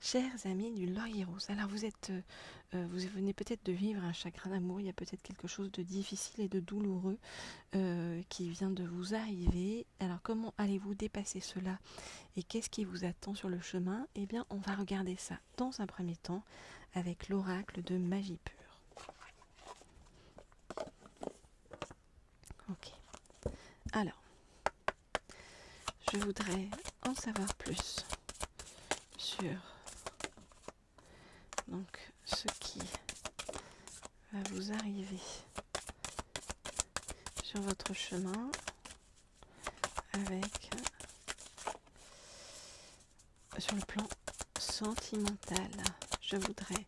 Chers amis du Laurier Rose, alors vous venez peut-être de vivre un chagrin d'amour, il y a peut-être quelque chose de difficile et de douloureux qui vient de vous arriver. Alors comment allez-vous dépasser cela et qu'est-ce qui vous attend sur le chemin? Eh bien, on va regarder ça dans un premier temps avec l'oracle de magie pure. Ok. Alors, je voudrais en savoir plus sur donc ce qui va vous arriver sur votre chemin avec sur le plan sentimental. Je voudrais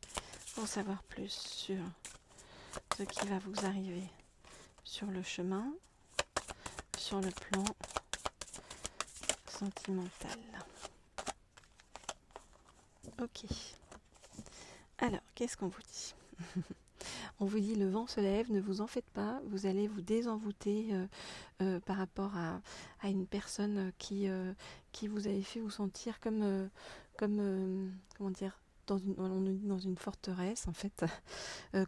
en savoir plus sur ce qui va vous arriver sur le chemin, sur le plan sentimental. Ok. Alors, qu'est-ce qu'on vous dit? On vous dit le vent se lève, ne vous en faites pas, vous allez vous désenvoûter par rapport à une personne qui vous avait fait vous sentir comme comment dire, on nous dit dans une forteresse en fait,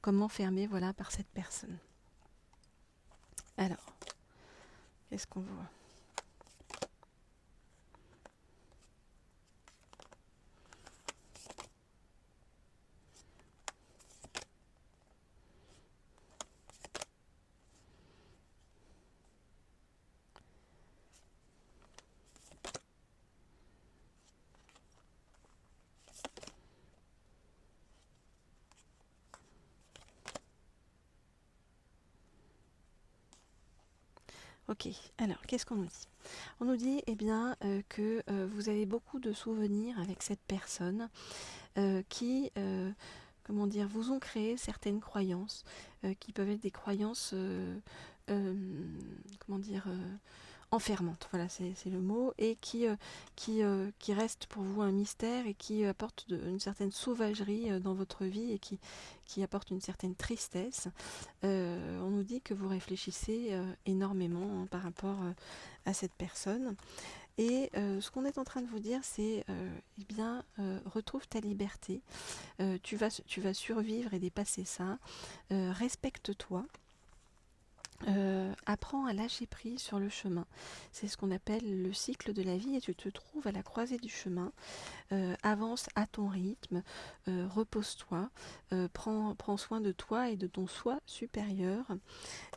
comme enfermé voilà, par cette personne. Alors, qu'est-ce qu'on voit? Ok, alors qu'est-ce qu'on nous dit? On nous dit eh bien, que vous avez beaucoup de souvenirs avec cette personne qui, comment dire, vous ont créé certaines croyances qui peuvent être des croyances, euh, comment dire, enfermantes, voilà, c'est le mot, et qui restent pour vous un mystère et qui apportent une certaine sauvagerie dans votre vie et qui apportent une certaine tristesse. On nous dit que vous réfléchissez énormément par rapport à cette personne. Et ce qu'on est en train de vous dire, c'est eh bien, retrouve ta liberté. Tu vas survivre et dépasser ça. Respecte-toi. Apprends à lâcher prise sur le chemin. C'est ce qu'on appelle le cycle de la vie et tu te trouves à la croisée du chemin. Avance à ton rythme, repose-toi, prends soin de toi et de ton soi supérieur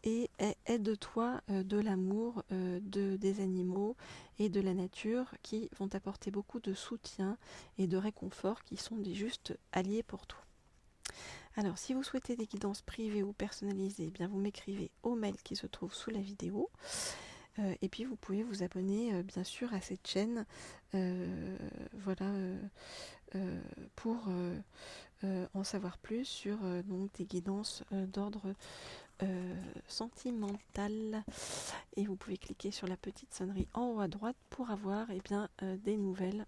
et aide-toi de l'amour des animaux et de la nature qui vont t'apporter beaucoup de soutien et de réconfort qui sont des justes alliés pour toi. Alors, si vous souhaitez des guidances privées ou personnalisées, eh bien vous m'écrivez au mail qui se trouve sous la vidéo. Et puis vous pouvez vous abonner bien sûr à cette chaîne, voilà, pour en savoir plus sur donc des guidances d'ordre sentimental. Et vous pouvez cliquer sur la petite sonnerie en haut à droite pour avoir eh bien, des nouvelles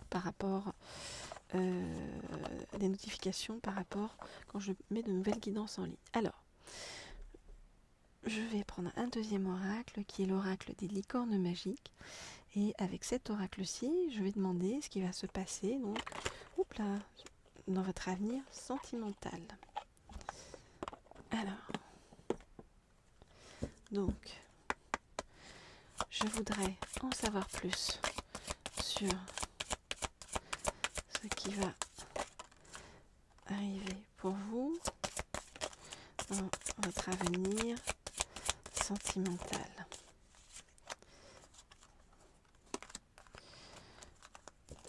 par rapport des notifications par rapport quand je mets de nouvelles guidances en ligne. Alors, je vais prendre un deuxième oracle qui est l'oracle des licornes magiques. Et avec cet oracle-ci, je vais demander ce qui va se passer donc, dans votre avenir sentimental. Alors, donc, je voudrais en savoir plus sur ce qui va arriver pour vous dans votre avenir sentimental.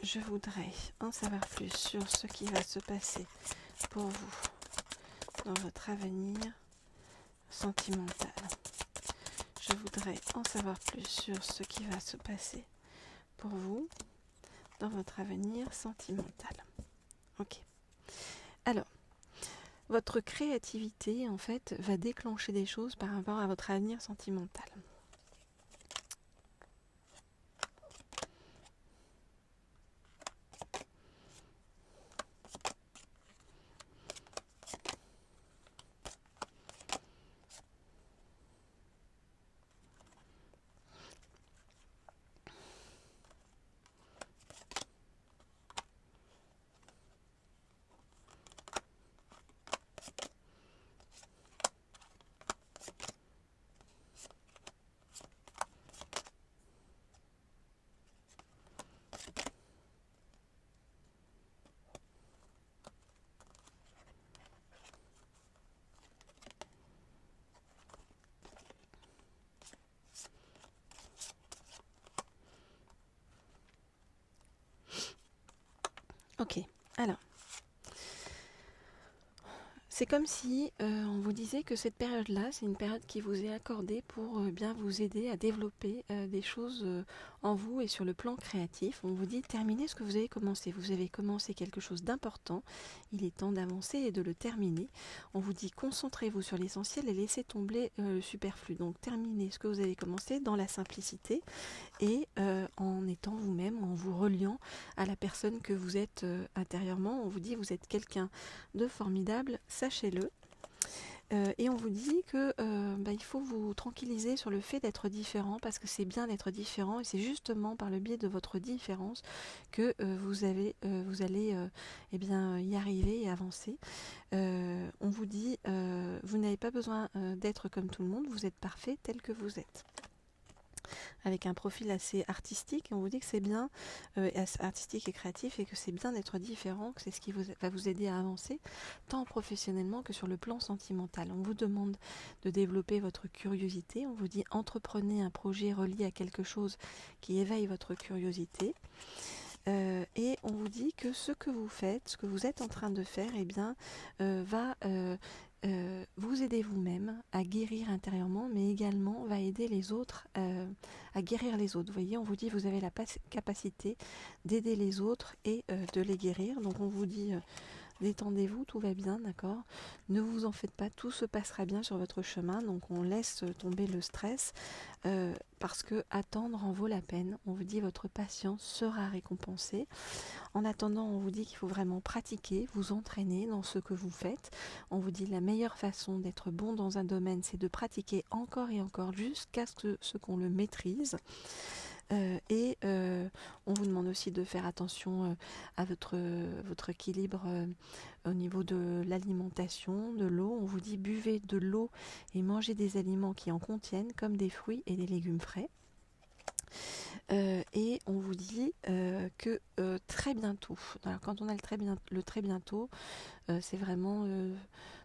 Je voudrais en savoir plus sur ce qui va se passer pour vous dans votre avenir sentimental. Je voudrais en savoir plus sur ce qui va se passer pour vous dans votre avenir sentimental. Ok. Alors, votre créativité, en fait, va déclencher des choses par rapport à votre avenir sentimental. Ok, alors. C'est comme si on vous disait que cette période-là, c'est une période qui vous est accordée pour bien vous aider à développer des choses en vous et sur le plan créatif. On vous dit terminez ce que vous avez commencé. Vous avez commencé quelque chose d'important. Il est temps d'avancer et de le terminer. On vous dit concentrez-vous sur l'essentiel et laissez tomber le superflu. Donc terminez ce que vous avez commencé dans la simplicité et en étant vous-même, en vous reliant à la personne que vous êtes intérieurement. On vous dit vous êtes quelqu'un de formidable, sachez-le. Et on vous dit que il faut vous tranquilliser sur le fait d'être différent parce que c'est bien d'être différent et c'est justement par le biais de votre différence que vous allez y arriver et avancer. On vous dit vous n'avez pas besoin d'être comme tout le monde, vous êtes parfait tel que vous êtes. Avec un profil assez artistique, et on vous dit que c'est bien, artistique et créatif, et que c'est bien d'être différent, que c'est ce qui va vous aider à avancer, tant professionnellement que sur le plan sentimental. On vous demande de développer votre curiosité, on vous dit entreprenez un projet relié à quelque chose qui éveille votre curiosité. Et on vous dit que ce que vous faites, ce que vous êtes en train de faire, va vous aider vous-même à guérir intérieurement, mais également va aider les autres à guérir les autres. Vous voyez, on vous dit vous avez la capacité d'aider les autres et de les guérir. Donc on vous dit détendez-vous, tout va bien, d'accord? Ne vous en faites pas, tout se passera bien sur votre chemin. Donc on laisse tomber le stress parce que attendre en vaut la peine. On vous dit votre patience sera récompensée. En attendant, on vous dit qu'il faut vraiment pratiquer, vous entraîner dans ce que vous faites. On vous dit la meilleure façon d'être bon dans un domaine, c'est de pratiquer encore et encore jusqu'à ce qu'on le maîtrise. On vous demande aussi de faire attention à votre équilibre au niveau de l'alimentation, de l'eau. On vous dit buvez de l'eau et mangez des aliments qui en contiennent, comme des fruits et des légumes frais. Et on vous dit que très bientôt, alors quand on a le très bientôt, c'est vraiment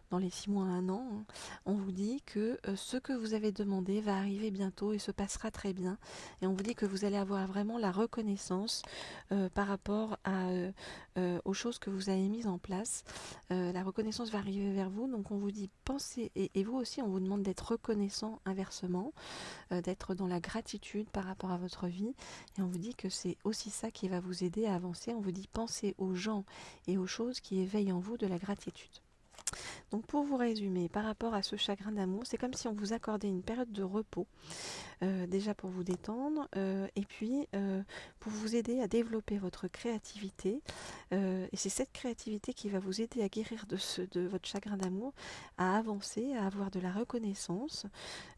dans les 6 mois à 1 an, hein, on vous dit que ce que vous avez demandé va arriver bientôt et se passera très bien. Et on vous dit que vous allez avoir vraiment la reconnaissance par rapport aux choses que vous avez mises en place. La reconnaissance va arriver vers vous, donc on vous dit pensez, et vous aussi on vous demande d'être reconnaissant inversement, d'être dans la gratitude par rapport à votre vie. Et on vous dit que c'est aussi ça qui va vous aider à avancer. On vous dit pensez aux gens et aux choses qui éveillent en vous de la gratitude. Donc pour vous résumer, par rapport à ce chagrin d'amour, c'est comme si on vous accordait une période de repos, déjà pour vous détendre, et puis pour vous aider à développer votre créativité. Et c'est cette créativité qui va vous aider à guérir de votre chagrin d'amour, à avancer, à avoir de la reconnaissance.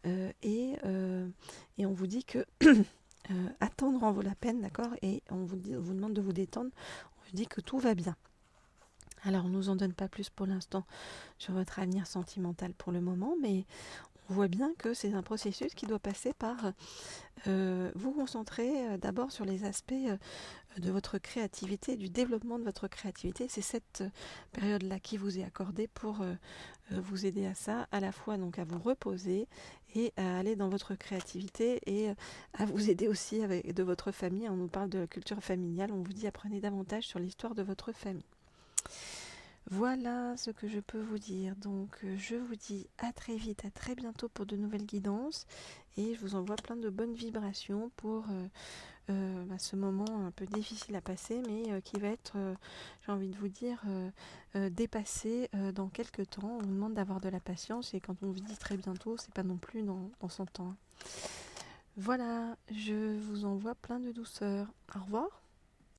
Et on vous dit que attendre en vaut la peine, d'accord? Et on vous demande de vous détendre, on vous dit que tout va bien. Alors, on ne nous en donne pas plus pour l'instant sur votre avenir sentimental pour le moment, mais on voit bien que c'est un processus qui doit passer par vous concentrer d'abord sur les aspects de votre créativité, du développement de votre créativité. C'est cette période-là qui vous est accordée pour vous aider à ça, à la fois donc à vous reposer et à aller dans votre créativité et à vous aider aussi de votre famille. On nous parle de la culture familiale, on vous dit apprenez davantage sur l'histoire de votre famille. Voilà ce que je peux vous dire. Donc je vous dis à très vite, à très bientôt pour de nouvelles guidances et je vous envoie plein de bonnes vibrations pour ce moment un peu difficile à passer mais qui va être, j'ai envie de vous dire, dépassé dans quelques temps. On vous demande d'avoir de la patience et quand on vous dit très bientôt, c'est pas non plus dans 100 ans. Voilà, je vous envoie plein de douceur. Au revoir.